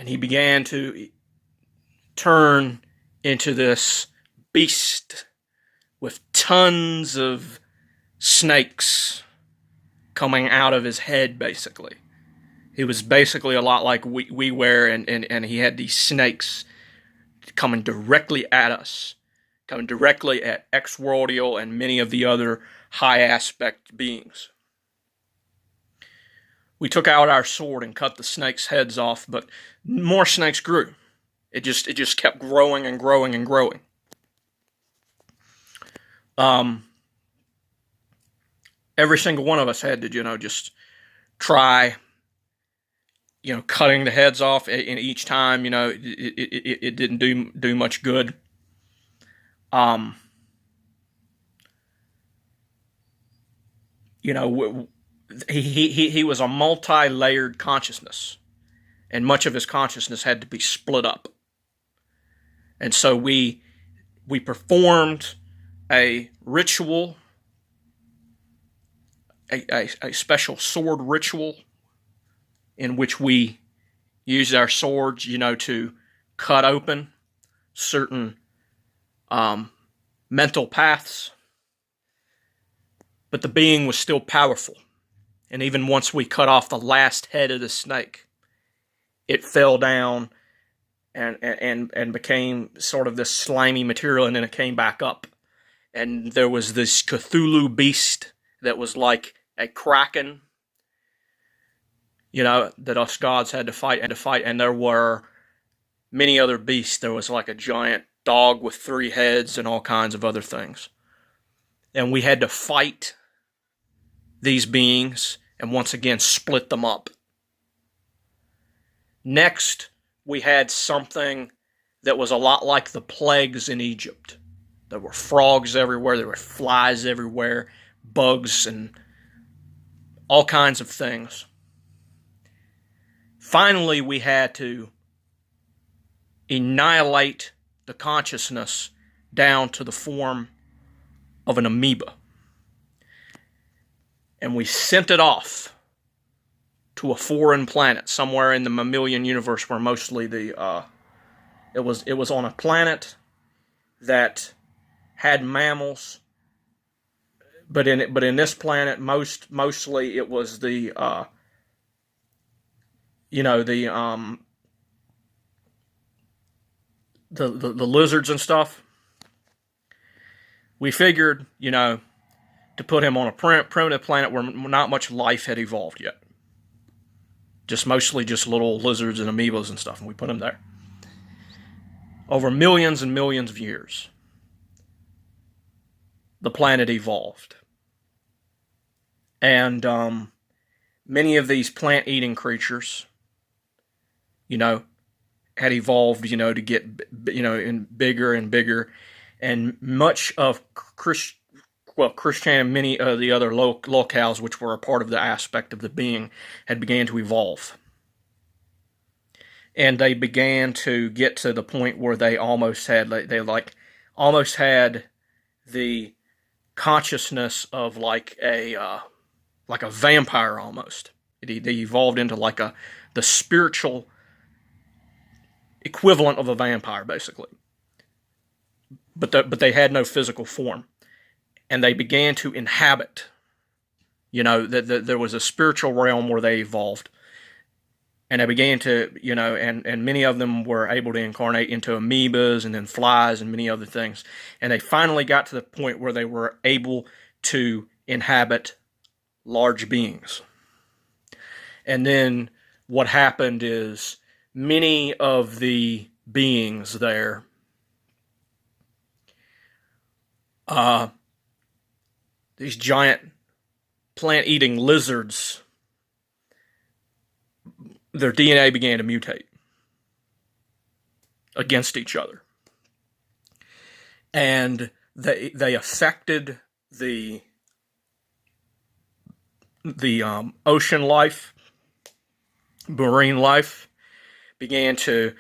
And he began to turn into this beast with tons of snakes coming out of his head, basically. He was basically a lot like we were, and he had these snakes coming directly at us, coming directly at X-Worldial and many of the other high aspect beings. We took out our sword and cut the snakes' heads off, but more snakes grew. It just kept growing and growing and growing. Every single one of us had to, just try, cutting the heads off. And each time, it didn't do much good. He was a multi-layered consciousness, and much of his consciousness had to be split up. And so we performed a ritual, a special sword ritual, in which we used our swords, to cut open certain mental paths. But the being was still powerful. And even once we cut off the last head of the snake, it fell down and became sort of this slimy material, and then it came back up. And there was this Cthulhu beast that was like a kraken, that us gods had to fight. And there were many other beasts. There was like a giant dog with 3 heads and all kinds of other things. And we had to fight these beings and once again split them up. Next, we had something that was a lot like the plagues in Egypt. There were frogs everywhere, there were flies everywhere, bugs and all kinds of things. Finally, we had to annihilate the consciousness down to the form of an amoeba. And we sent it off to a foreign planet somewhere in the mammalian universe, where mostly it was on a planet that had mammals, but in this planet mostly it was the lizards and stuff. We figured, to put him on a primitive planet where not much life had evolved yet. Mostly just little lizards and amoebas and stuff, and we put him there. Over millions and millions of years, the planet evolved. And many of these plant-eating creatures, had evolved, to get, in bigger and bigger. And much of Christianity and many of the other locales, which were a part of the aspect of the being, had began to evolve. And they began to get to the point where they almost had the consciousness of like a vampire almost. They evolved into the spiritual equivalent of a vampire, basically. But they had no physical form. And they began to inhabit. There was a spiritual realm where they evolved. And they began to, and many of them were able to incarnate into amoebas and then flies and many other things. And they finally got to the point where they were able to inhabit large beings. And then what happened is many of the beings there these giant plant-eating lizards, their DNA began to mutate against each other. And they affected the ocean life, marine life, began to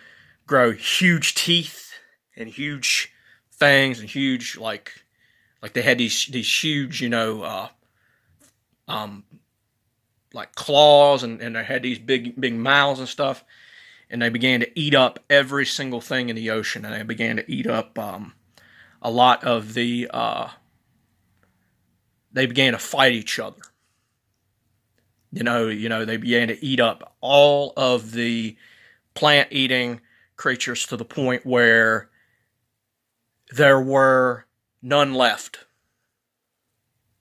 grow huge teeth and huge fangs and huge, like they had these huge, like claws, and they had these big mouths and stuff. and they began to eat up every single thing in the ocean, and they began to eat up a lot of the. They began to fight each other. They began to eat up all of the plant-eating creatures to the point where there were none left.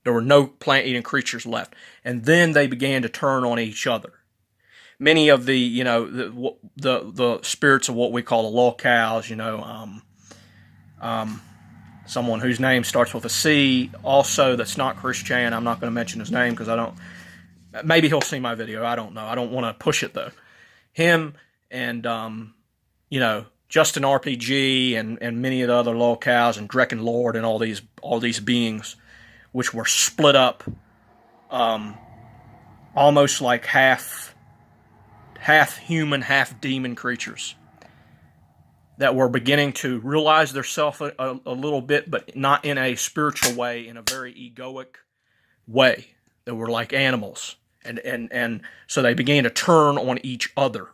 There were no plant-eating creatures left, and then they began to turn on each other. Many of the spirits of what we call the locals, someone whose name starts with a C, also that's not Christian. I'm not going to mention his name because I don't. Maybe he'll see my video. I don't know. I don't want to push it though. Him and Justin RPG and many of the other locals and Drekken Lord and all these beings, which were split up, almost like half human, half demon creatures that were beginning to realize themselves a little bit, but not in a spiritual way, in a very egoic way. They were like animals. And so they began to turn on each other.